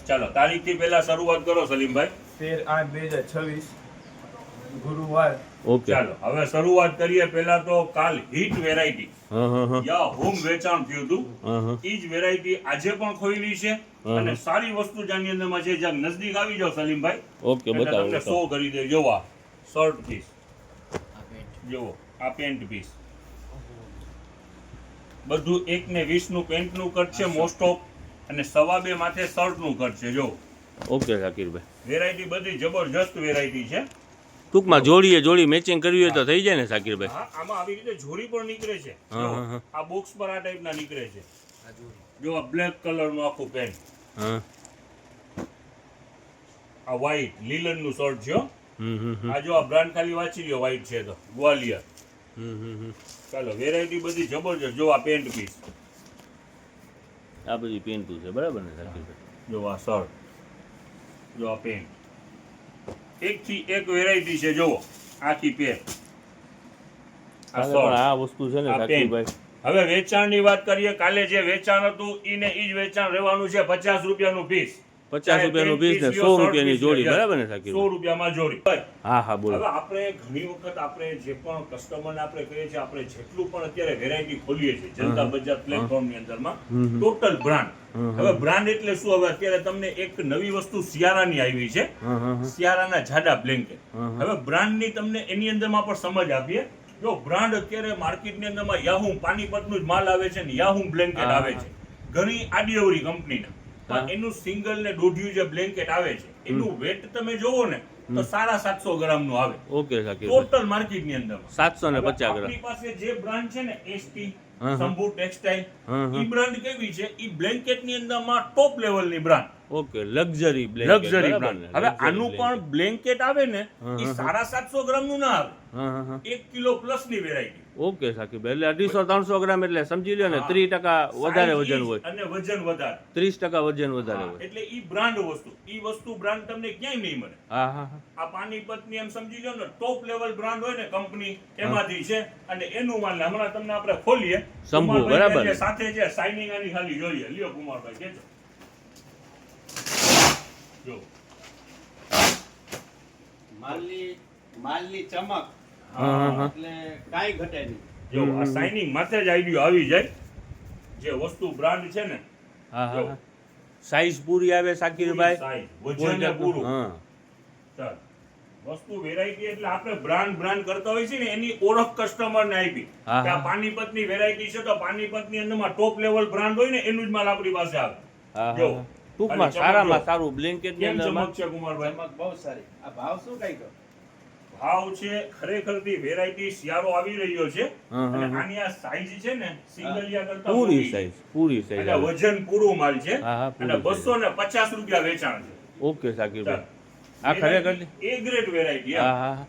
ચાલો તારીખથી પહેલા શરૂઆત કરો સલીમભાઈ. 13/8/2026 ગુરુવાર. ઓકે ચાલો હવે શરૂઆત કરીએ. પહેલા તો કાલ હિટ વેરાયટી યા હોમ વેચાણ થયું હતું. ઈ જ વેરાયટી આજે પણ ખોઈલી છે અને સારી વસ્તુ જેની અંદરમાં છે. જ્યાં નજદીક આવી જાવ સલીમભાઈ, ઓકે બતાવો તમને શો કરી દે. જોવા શર્ટ પીસ, જોવો આ પેન્ટ પીસ, બધું 1 ને 20 નું પેન્ટ નું કટ છે મોસ્ટ ઓફ, અને 2.5 માથે શર્ટ નું કટ છે. જો ઓકે શાકિરભાઈ, વેરાયટી બધી જબરજસ્ત વેરાયટી છે. ટૂંકમાં જોડી મેચિંગ કરવી હોય તો થઈ જાય ને શાકિરભાઈ? હા, આમાં આવી રીતે જોડી પણ નીકળે છે. આ બોક્સ પર આ ટાઈપના નીકળે છે. જો આ બ્લેક કલર નું આખું પેન્ટ, આ વ્હાઈટ લીલન નું શર્ટ છે. આ જો આ બ્રાન્ડ ખાલી વાંચી લ્યો, વ્હાઈટ છે તો ગ્વાલિયર. ચાલો વેરાયટી બધી જબરજસ્ત. જો આ પેન્ટ પીસ, આ બધી પેન્ટું છે બરાબર ને શાકિરભાઈ? જો આ શર્ટ, જો આ પેન્ટ, એક થી એક વેરાયટી છે. જોવો આખી પેન્ટ, આ પણ શર્ટ, આ વસ્તુ છે ને આ પેન્ટ. શાકિરભાઈ, હવે વેચાણની વાત કરીએ. કાલે જે વેચાણ હતું ઈને ઈ જ વેચાણ રહેવાનું છે. 50 રૂપિયાનું પીસ, 50 રૂપિયાનું પીસ ને 100 રૂપિયાની જોડી બરાબર ને શાકિરભાઈ? 100 રૂપિયામાં જોડી. હા બોલો. હવે આપણે ઘણી વખત આપણે જે પણ કસ્ટમરને આપણે કહીએ છીએ, આપણે જેટલું પણ અત્યારે વેરાયટી ખોલીએ છીએ જનતા બજાર પ્લેટફોર્મની અંદરમાં, ટોટલ બ્રાન્ડ. હવે બ્રાન્ડ એટલે શું? હવે અત્યારે તમને એક નવી વસ્તુ શિયાળાની આવી છે, શિયાળાના જાડા બ્લેન્કેટ. હવે બ્રાન્ડની તમને એની અંદરમાં પણ સમજ આપીએ. જો બ્રાન્ડ અત્યારે માર્કેટની અંદરમાં યાહુમ પાનીપતનું જ માલ આવે છે ને યાહુમ બ્લેન્કેટ આવે છે ઘણી આડીઅવળી કંપનીના. પણ એનું સિંગલ ને દોઢિયું જે બ્લેન્કેટ આવે છે એનું વેટ તમે જોવો ને તો 750 ગ્રામનું આવે. ઓકે શાકિરભાઈ, ટોટલ માર્કેટની અંદર 750 ગ્રામ. આપણી પાસે જે બ્રાન્ડ છે ને એસટી શંભુ ટેક્સટાઇલ, ઈ બ્રાન્ડ કેવી છે? ઈ બ્લેન્કેટની અંદરમાં ટોપ લેવલની brand. Okay luxury blanket, luxury brand. હવે આનું પણ બ્લેન્કેટ આવે ને ઈ 750 ગ્રામનું ના આવે, 1 કિલો પ્લસ ની વેરાયટી. ઓકે શાકિરભાઈ, એટલે 250-300 ગ્રામ, એટલે સમજી લ્યો ને 30% વધારે વજન હોય, અને વજન વધારે 30% વજન વધારે હોય. એટલે ઈ બ્રાન્ડ વસ્તુ, ઈ વસ્તુ બ્રાન્ડ તમને ક્યાંય નહીં મળે. હા આ પાનીપતની એમ સમજી લો ને ટોપ લેવલ બ્રાન્ડ હોય ને કંપની, એમાંથી છે. અને એનું માલ હમણાં તમને આપણે ખોલીએ. શંભુ કુમારભાઈ બરાબર. જે સાથે છે શાઇનિંગ આની ખાલી જોઈએ. લ્યો કુમારભાઈ કેજો. જો માલની ચમક એટલે કાંઈ ઘટે નહીં. જો આ શાઇનિંગ માથે જ આઈડિયો આવી જાય. જે વસ્તુ બ્રાન્ડ છે ને, હા સાઈઝ પૂરી આવે શાકિરભાઈ, size, વજન ને પૂરું. હા ચાલ વસ્તુ વેરાયટી એટલે આપણે બ્રાન્ડ કરતા હોય છે ને એની ઓળખ કસ્ટમરને આપી કે આ પાનીપતની વેરાયટી છે તો પાનીપતની અંદરમાં ટોપ લેવલ બ્રાન્ડ હોય ને એનું જ માલ આપણી પાસે આવે. જો ટૂંકમાં સારામાં સારું બ્લેન્કેટ ની કેમ અંદર ચમક છે કુમારભાઈ? ચમક બહુ સારી. આ ભાવ શું કઈ કહો? ભાવ છે ખરેખરથી વેરાયટી શિયાળો આવી રહ્યો છે અને આની આ સાઈઝ છે ને સિંગલિયા કરતા પૂરી મોટી. સાઈઝ એટલે વજન પૂરું માલ છે હા, પૂરું અને 250 રૂપિયા વેચાણ છે. ઓકે શાકિરભાઈ, આ ખરેખર એ ગ્રેડ વેરાયટી. હા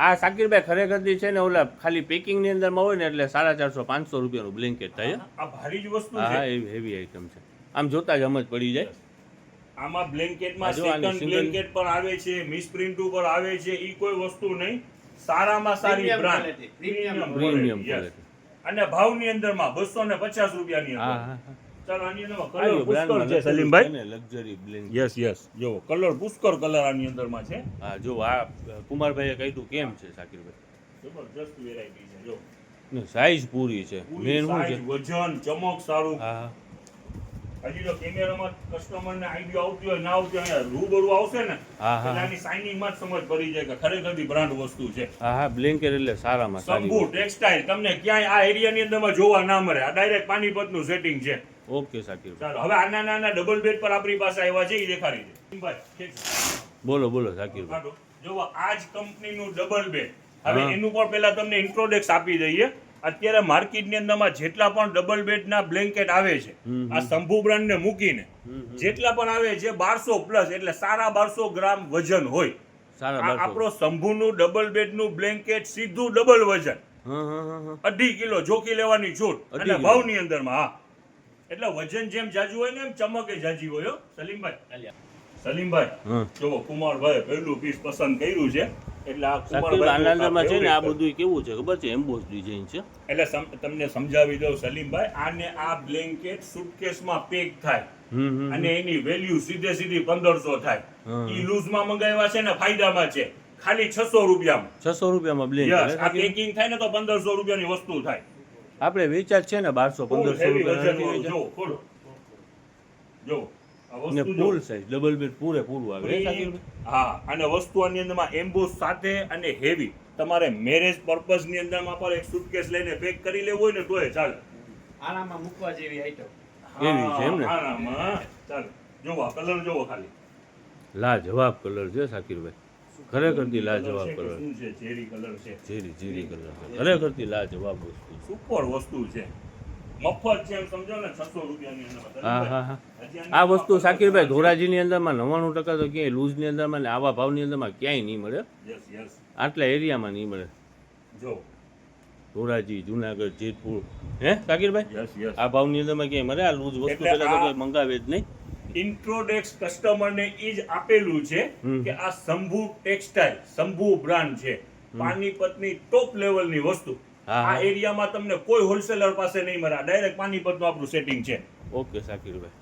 આ શાકિરભાઈ ખરેખરથી છે ને ઓલા ખાલી પેકિંગ ની અંદરમાં હોય ને એટલે 450-500 રૂપિયાનું બ્લેન્કેટ થાય. આ ભારી જ વસ્તુ હા છે. એ હેવી આઈટમ છે, આમ જોતા જ સમજ પડી જાય. આમાં બ્લેન્કેટમાં જો આની સેકન્ડ single- બ્લેન્કેટ પણ આવે છે, મિસપ્રિન્ટ ઉપર આવે છે. ઈ કોઈ વસ્તુ નહીં, સારામાં સારી Premium brand, quality, premium premium yes. Quality. અને ભાવની અંદરમાં 250 રૂપિયાની હા અંદર. ચાલો આની અંદરમાં આયો કલર પુષ્કળ બ્રાન્ડમાં છે સલીમભાઈ. Luxury blanket. યસ જો કલર પુષ્કળ કલર આની અંદરમાં છે. હા જો આ કુમારભાઈએ કહ્યું કેમ છે શાકિરભાઈ? જબરજસ્ત વેરાયટી છે. જો સાઈઝ પૂરી છે, પૂરી મેન શું છે? size, વજન, ચમક સારું. હા હજી તો કેમેરામાં કસ્ટમરને આઈડિયા આવતી હોય ના આવતી હોય, અહીંયા રૂબરૂ આવશે ને હા. એટલે આની શાઇનિંગમાં જ સમજ પડી જાય કે ખરેખર બ્રાન્ડ વસ્તુ છે. હા બ્લેન્કેટ એટલે સારામાં સારી શંભુ ટેક્સટાઇલ તમને ક્યાંય આ એરિયાની અંદરમાં જોવા ના મળે. આ ડાયરેક્ટ પાનીપતનું સેટિંગ છે. ઓકે શાકિરભાઈ, ચાલો હવે આના નાના ડબલ બેડ પર આપણી પાસે આવ્યા છે, એ દેખાડી દે ભાઈ. બોલો શાકિરભાઈ. કાઢો. જોવો આ જ કંપનીનું ડબલ બેડ. હવે એનું પણ પહેલા તમને ઇન્ટ્રોડક્સ આપી દઈએ. અત્યારે માર્કેટની અંદરમાં જેટલા પણ ડબલ બેડના બ્લેન્કેટ આવે છે આ શંભુ બ્રાન્ડને મૂકીને જેટલા પણ આવે છે 1200 પ્લસ, એટલે સારા 1200 ગ્રામ વજન હોય. સારા આપણો શંભુનું ડબલ બેડનું બ્લેન્કેટ સીધું ડબલ વજન, 2.5 કિલો જોકી લેવાની છૂટ અને ભાવની અંદરમાં. હા એટલે વજન જેમ જાજુ હોય ને એમ ચમકે જાજી હોય. સલીમભાઈ જો કુમારભાઈ પહેલું પીસ પસંદ કર્યું છે એટલે આ કુમારભાઈ છે ને આ બધું કેવું છે ખબર છે? એમ્બોસ ડિઝાઇન છે. એટલે તમને સમજાવી દઉં સલીમભાઈ, આને આ બ્લેન્કેટ સુટકેસમાં પેક થાય અને એની વેલ્યુ સીધે સીધી 1500 થાય. ઈ લૂઝમાં મંગાવ્યા છે ને ફાયદામાં છે ખાલી 600 રૂપિયામાં. 600 રૂપિયામાં બ્લેન્ડ યસ, આ પેકિંગ થાય ને તો 1500 રૂપિયાની વસ્તુ થાય. આપણે વેચાત છે ને 1200 1500 જો ખોલો જો આ ને વસ્તુ ફૂલ જો. સાઈઝ ડબલ બેડ પૂરેપૂરું આવે હે શાકિરભાઈ? હા, અને વસ્તુ આની અંદરમાં એમ્બોસ સાથે અને હેવી તમારે મેરેજ પર્પઝ ની અંદરમાં પણ એક સુટકેસ લઈને પેક કરી લેવું હોય ને તોય ચાલે. આનામાં મૂકવા જેવી આઈટમ. એવી છે એમ ને? આરામમાં ચાલે. જોવો આ કલર જોવો ખાલી. લાજવાબ કલર છે શાકિરભાઈ, ખરેખરથી લાજવાબ છે કે કલર, શું છે? ચેરી કલર છે. ઝેરી કલર છે, ખરેખરથી લાજવાબ વસ્તુ. સુપર વસ્તુ છે. મફત છે એમ સમજો ને 600 રૂપિયાની અંદર. હા હા હા. આ વસ્તુ શાકિરભાઈ ધોરાજીની અંદરમાં 99% તો ક્યાંય લૂઝની અંદરમાં ને આવા ભાવની અંદરમાં ક્યાંય નહીં મળે, યસ યસ. આટલા એરિયામાં નહીં મળે. જો ધોરાજી, જુનાગઢ, જેતપુર, હે શાકિરભાઈ યસ યસ. આ ભાવની અંદરમાં ક્યાંય મળે આ લૂઝ વસ્તુ એટલે પહેલા તો આ- કોઈ મંગાવે જ નહીં. ઇન્ટ્રોડેક્સ કસ્ટમરને ઈ જ આપેલું છે કે આ શંભુ ટેક્સટાઇલ, શંભુ બ્રાન્ડ છે, પાનીપતની ટોપ લેવલની વસ્તુ. હા, આ હા. એરિયામાં તમને કોઈ હોલસેલર પાસે નહીં મળે. ડાયરેક્ટ પાનીપતનું આપણું સેટિંગ છે. ઓકે શાકિરભાઈ,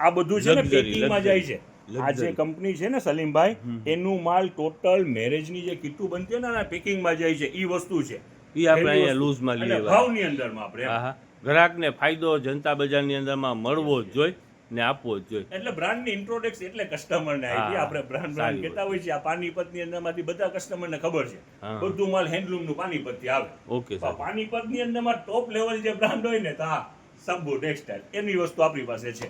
આ બધું છે ને Luxury, પેકિંગમાં જાય છે. luxury. આ જે કંપની છે ને સલીમભાઈ, એનું માલ ટોટલ મેરેજની જે કીટુ બનતી હોય ને પેકિંગમાં જાય છે. ઈ વસ્તુ છે. ઈ આપણે પહેલી અહીંયા વસ્તુ. લૂઝમાં અને લઈએ. ભાવની અંદરમાં આપણે એમ. હા હા, ગ્રાહકને ફાયદો જનતા બજારની અંદરમાં મળવો જ જોઈએ ને આપવો જ જોઈએ. એટલે બ્રાન્ડની ઇન્ટ્રોડક્સ એટલે કસ્ટમરને આવી. હા, આપણે બ્રાન્ડ સારી કહેતા હોય છે. આ પાનીપતની અંદરમાંથી બધા કસ્ટમરને ખબર છે. હા. બધું માલ હેન્ડલૂમનું પાનીપતથી આવે. ઓકે પણ સાહેબ, પાનીપતની અંદરમાં ટોપ લેવલ જે બ્રાન્ડ હોય ને તો આ શંભુ ટેક્સટાઇલ એની વસ્તુ આપણી પાસે છે.